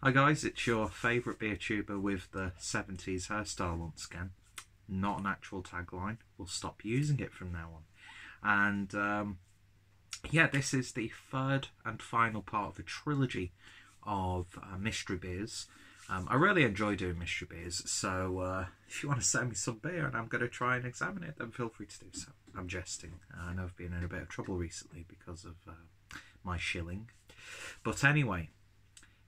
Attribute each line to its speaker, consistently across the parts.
Speaker 1: Hi guys, it's your favourite beer tuber with the 70s hairstyle once again. Not an actual tagline, we'll stop using it from now on. And yeah, this is the third and final part of the trilogy of mystery beers. I really enjoy doing mystery beers, so if you want to send me some beer and I'm going to try and examine it, then feel free to do so. I'm jesting. I know I've been in a bit of trouble recently because of my shilling. But anyway,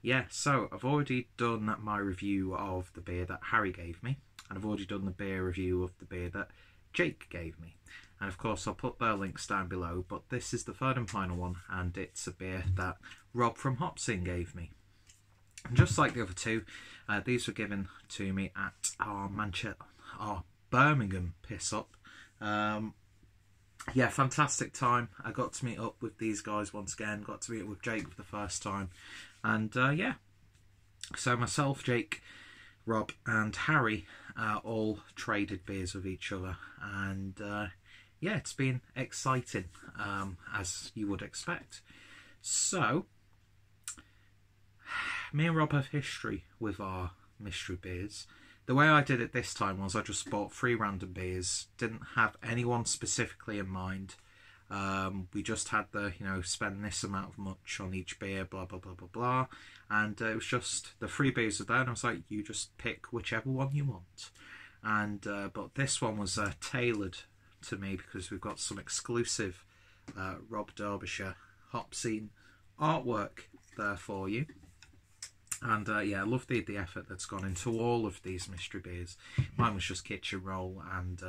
Speaker 1: yeah, so I've already done my review of the beer that Harry gave me, and I've already done the beer review of the beer that Jake gave me. And of course I'll put their links down below, but this is the third and final one, and it's a beer that Rob from Hopzine gave me. And just like the other two, these were given to me at our Birmingham Pissup. Yeah, fantastic time. I got to meet up with these guys once again, got to meet up with Jake for the first time. And yeah, so myself, Jake, Rob and Harry all traded beers with each other. And yeah, it's been exciting, as you would expect. So, me and Rob have history with our mystery beers. The way I did it this time was I just bought 3 random beers, didn't have anyone specifically in mind. We just had the, spend this amount of much on each beer, blah, blah, blah, blah, blah. And it was just, the 3 beers were there, and I was like, you just pick whichever one you want. And but this one was tailored to me because we've got some exclusive Rob Derbyshire Hopzine artwork there for you. And yeah, I love the effort that's gone into all of these mystery beers. Mine was just kitchen roll and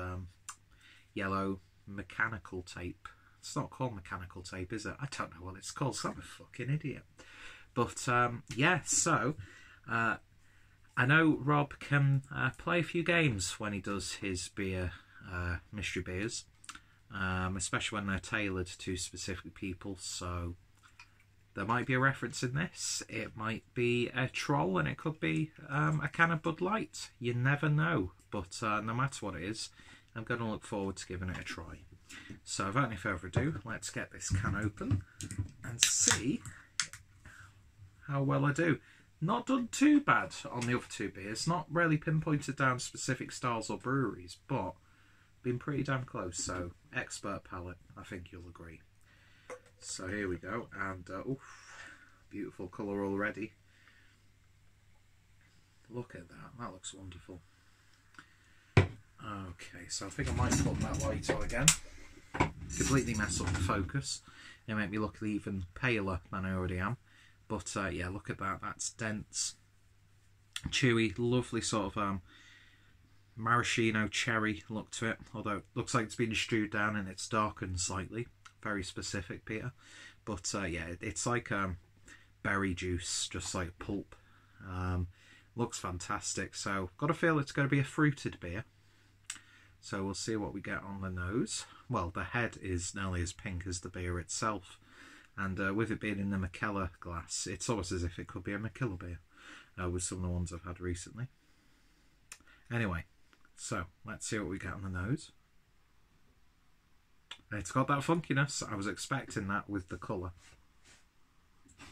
Speaker 1: yellow mechanical tape. It's not called mechanical tape, is it? I don't know what it's called, so I'm a fucking idiot. But yeah, so I know Rob can play a few games when he does his beer mystery beers, especially when they're tailored to specific people. So there might be a reference in this. It might be a troll, and it could be a can of Bud Light. You never know. But no matter what it is, I'm going to look forward to giving it a try. So without any further ado, let's get this can open and see how well I do. Not done too bad on the other 2 beers. Not really pinpointed down specific styles or breweries, but been pretty damn close. So expert palate, I think you'll agree. So here we go, and oof, beautiful colour already. Look at that, that looks wonderful. Okay, so I think I might put that light on again. Completely mess up the focus. It make me look even paler than I already am. But yeah, look at that, that's dense, chewy, lovely sort of maraschino cherry look to it. Although it looks like it's been stewed down and it's darkened slightly. Very specific, Peter. But yeah, it's like berry juice, just like pulp. Looks fantastic. So got a feel it's going to be a fruited beer. So we'll see what we get on the nose. Well, the head is nearly as pink as the beer itself. And with it being in the Mackellar glass, it's almost as if it could be a Mackellar beer with some of the ones I've had recently. Anyway, so let's see what we get on the nose. It's got that funkiness. I was expecting that with the colour.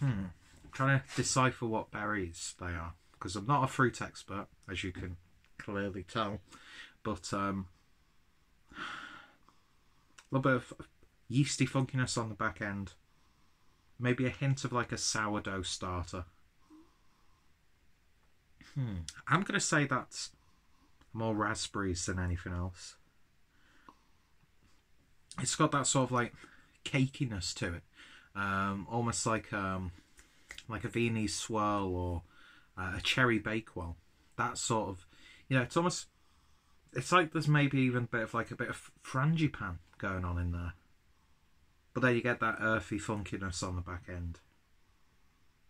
Speaker 1: I'm trying to decipher what berries they are, because I'm not a fruit expert, as you can clearly tell. But a little bit of yeasty funkiness on the back end. Maybe a hint of like a sourdough starter. I'm going to say that's more raspberries than anything else. It's got that sort of like cakiness to it, almost like a Viennese swirl or a cherry bakewell. That sort of, it's almost, it's like there's maybe even a bit of frangipane going on in there. But then you get that earthy funkiness on the back end.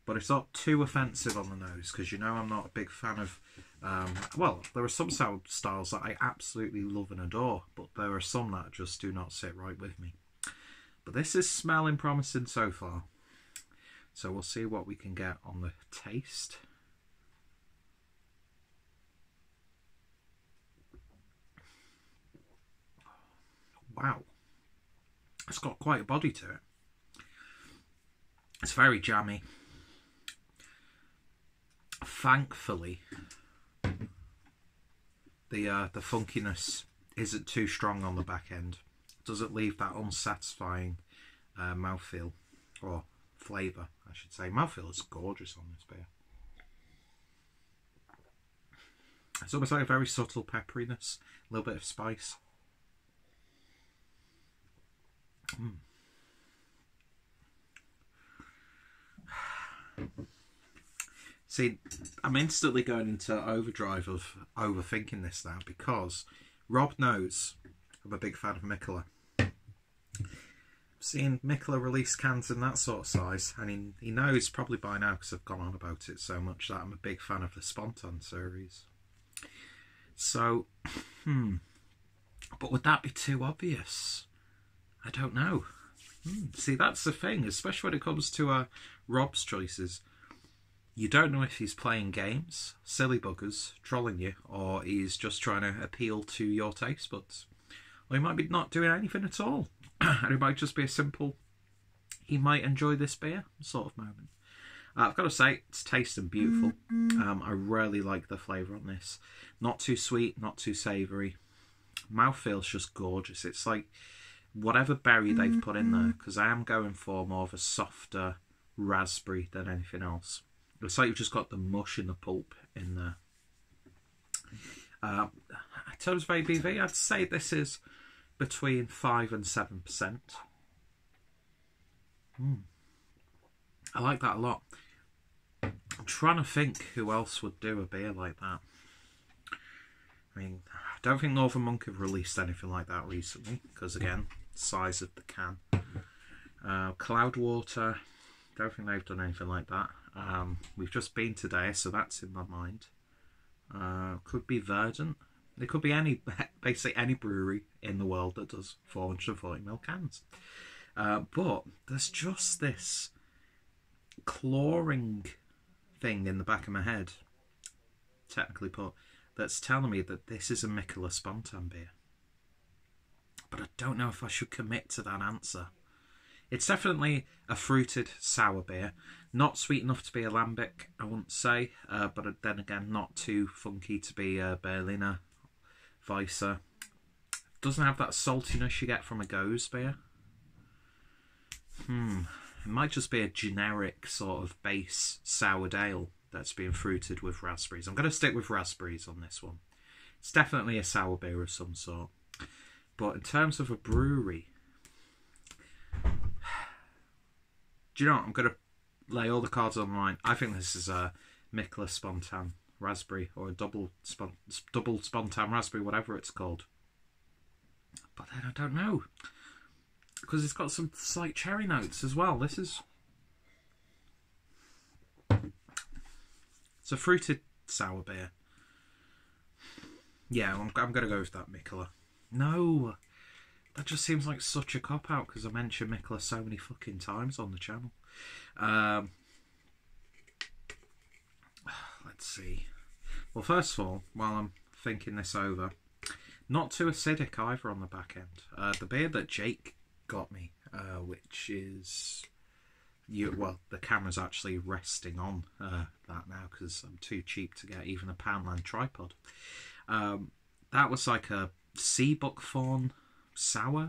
Speaker 1: But it's not too offensive on the nose, because I'm not a big fan of, well, there are some sour styles that I absolutely love and adore, but there are some that just do not sit right with me. But this is smelling promising so far. So we'll see what we can get on the taste. Wow. It's got quite a body to it. It's very jammy. thankfully, the funkiness isn't too strong on the back end. Doesn't leave that unsatisfying mouthfeel, or flavour, I should say. Mouthfeel is gorgeous on this beer. It's almost like a very subtle pepperiness, a little bit of spice. See, I'm instantly going into overdrive of overthinking this now, because Rob knows I'm a big fan of Mikkeller. I've seen Mikkeller release cans in that sort of size, and he knows probably by now, because I've gone on about it so much, that I'm a big fan of the Spontan series. So, but would that be too obvious? I don't know. See, that's the thing, especially when it comes to Rob's choices. You don't know if he's playing games, silly buggers, trolling you, or he's just trying to appeal to your taste buds. Or he might be not doing anything at all. And it might just be a simple, he might enjoy this beer sort of moment. I've got to say, it's tasting beautiful. I really like the flavour on this. Not too sweet, not too savoury. Mouthfeel's just gorgeous. It's like whatever berry they've put in there, because I am going for more of a softer raspberry than anything else. It's like you've just got the mush and the pulp in there. In terms of ABV, I'd say this is between 5 and 7%. I like that a lot. I'm trying to think who else would do a beer like that. I mean, I don't think Northern Monk have released anything like that recently, because again, size of the can. Cloudwater, don't think they've done anything like that. We've just been today, so that's in my mind. Could be Verdant. It could be basically any brewery in the world that does 440ml cans. But there's just this clawing thing in the back of my head, technically put, that's telling me that this is a Mikkeller Spontan beer. But I don't know if I should commit to that answer. It's definitely a fruited sour beer. Not sweet enough to be a lambic, I wouldn't say. But then again, not too funky to be a Berliner Weisse. Doesn't have that saltiness you get from a Goes beer. It might just be a generic sort of base sour ale that's being fruited with raspberries. I'm going to stick with raspberries on this one. It's definitely a sour beer of some sort. But in terms of a brewery, do you know what? I'm going to lay all the cards on the line. I think this is a Mikkeller Spontan raspberry, or a double Spontan raspberry, whatever it's called. But then I don't know, because it's got some slight cherry notes as well. It's a fruited sour beer. Yeah, I'm going to go with that Mikkeller. No, that just seems like such a cop-out, because I mentioned Mikkeller so many fucking times on the channel. Let's see. Well, first of all, while I'm thinking this over, not too acidic either on the back end. The beer that Jake got me, which is... well, the camera's actually resting on that now, because I'm too cheap to get even a Poundland tripod. That was like a sea buckthorn sour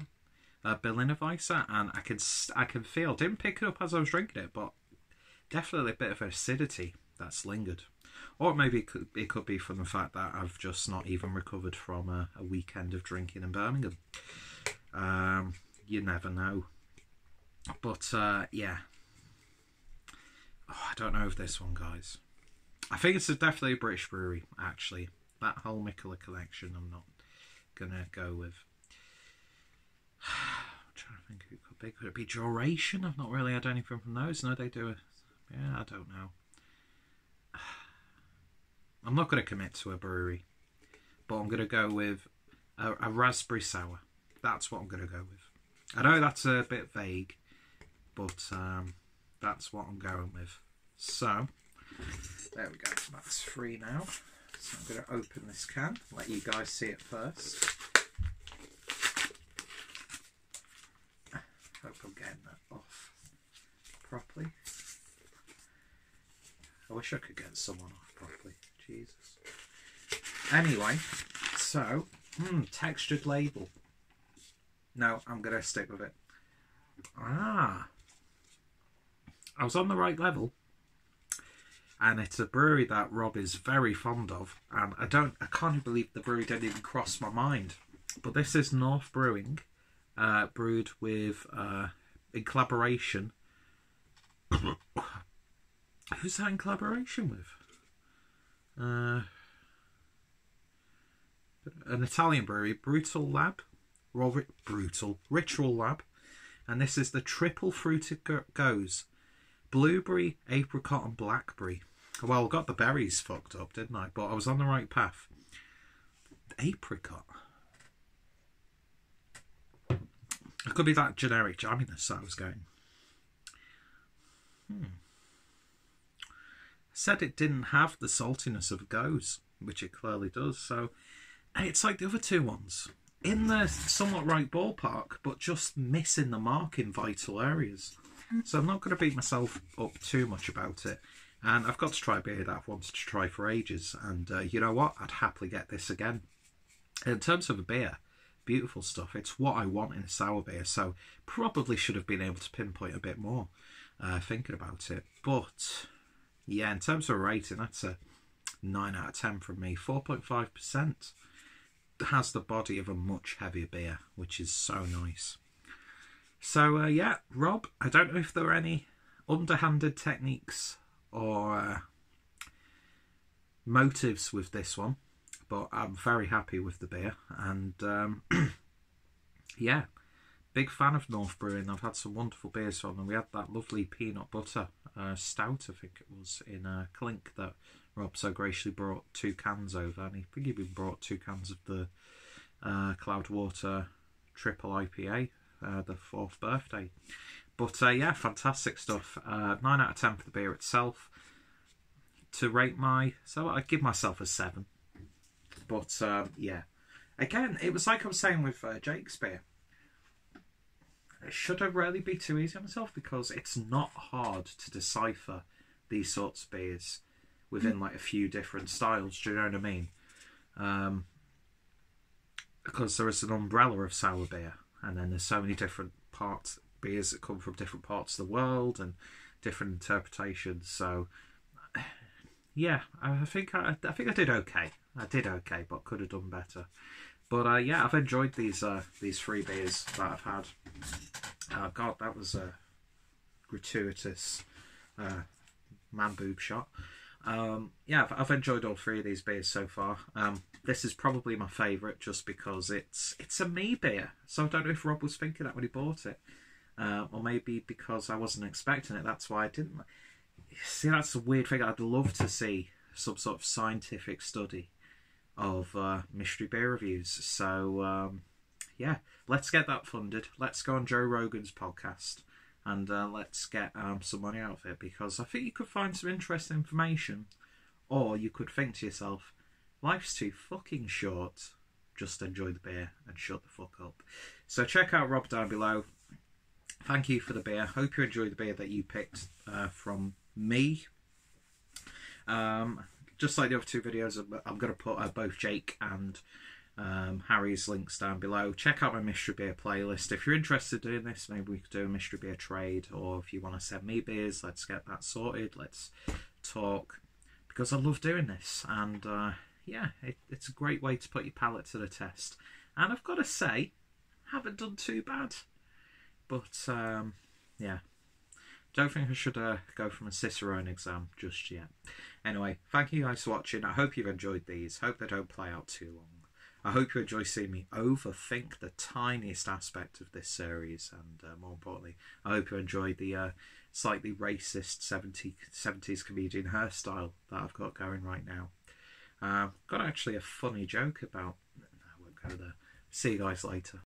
Speaker 1: Berliner Weisse, and I can feel, didn't pick it up as I was drinking it, but definitely a bit of acidity that's lingered. Or maybe it could be from the fact that I've just not even recovered from a weekend of drinking in Birmingham. You never know. But yeah. Oh, I don't know of this one, guys. I think it's definitely a British brewery, actually. That whole Mikkeller collection I'm not going to go with. I'm trying to think who it could be. Could it be Duration? I've not really had anything from those. No, they do. Yeah, I don't know. I'm not going to commit to a brewery, but I'm going to go with a raspberry sour. That's what I'm going to go with. I know that's a bit vague, but that's what I'm going with. So, there we go. That's free now. So I'm going to open this can, let you guys see it first. Hope I'm getting that off properly. I wish I could get someone off properly. Jesus. Anyway, so, textured label. No, I'm going to stick with it. Ah. I was on the right level. And it's a brewery that Rob is very fond of. And I can't believe the brewery didn't even cross my mind. But this is North Brewing, brewed with, in collaboration. Who's that in collaboration with? An Italian brewery, Ritual Lab, and this is the triple fruited goes, blueberry, apricot, and blackberry. Well, I got the berries fucked up, didn't I? But I was on the right path. Apricot. It could be that generic jamminess that I was going. Said it didn't have the saltiness of a goes, which it clearly does. So it's like the other two ones, in the somewhat right ballpark, but just missing the mark in vital areas. So I'm not going to beat myself up too much about it. And I've got to try a beer that I've wanted to try for ages. And you know what? I'd happily get this again. In terms of a beer, beautiful stuff. It's what I want in a sour beer. So probably should have been able to pinpoint a bit more thinking about it. But yeah, in terms of a rating, that's a 9 out of 10 from me. 4.5%. Has the body of a much heavier beer, which is so nice. So yeah, Rob, I don't know if there were any underhanded techniques or motives with this one, but I'm very happy with the beer. And yeah, big fan of North Brewing. I've had some wonderful beers from them. We had that lovely peanut butter stout, I think it was, in a clink that Rob so graciously brought 2 cans over. And I think he even brought 2 cans of the Cloudwater Triple IPA, the 4th birthday. But yeah, fantastic stuff. 9 out of 10 for the beer itself. To rate so I'd give myself a 7. But yeah, again, it was like I was saying with Jake's beer. Should I really be too easy on myself? Because it's not hard to decipher these sorts of beers within like a few different styles. Do you know what I mean? Because there is an umbrella of sour beer, and then there's so many different beers that come from different parts of the world and different interpretations. So yeah, I think I did okay. I did okay, but could have done better. But yeah, I've enjoyed these 3 beers that I've had. God, that was a gratuitous man boob shot. Yeah, I've enjoyed all 3 of these beers so far. This is probably my favourite just because it's a me beer. So I don't know if Rob was thinking that when he bought it. Or maybe because I wasn't expecting it, that's why I didn't. See, that's a weird thing. I'd love to see some sort of scientific study of mystery beer reviews. So yeah, let's get that funded. Let's go on Joe Rogan's podcast and let's get some money out of it, because I think you could find some interesting information, or you could think to yourself, life's too fucking short, just enjoy the beer and shut the fuck up. So check out Rob down below. Thank you for the beer. Hope you enjoyed the beer that you picked from me. Just like the other 2 videos, I'm going to put both Jake and Harry's links down below. Check out my mystery beer playlist. If you're interested in this, maybe we could do a mystery beer trade, or if you want to send me beers, let's get that sorted. Let's talk, because I love doing this. And yeah, it's a great way to put your palate to the test. And I've got to say, haven't done too bad. But yeah, don't think I should go from a Cicerone exam just yet. Anyway, thank you guys for watching. I hope you've enjoyed these. Hope they don't play out too long. I hope you enjoy seeing me overthink the tiniest aspect of this series. And more importantly, I hope you enjoyed the slightly racist 70s comedian hairstyle that I've got going right now. Got actually a funny joke about... I won't go there. See you guys later.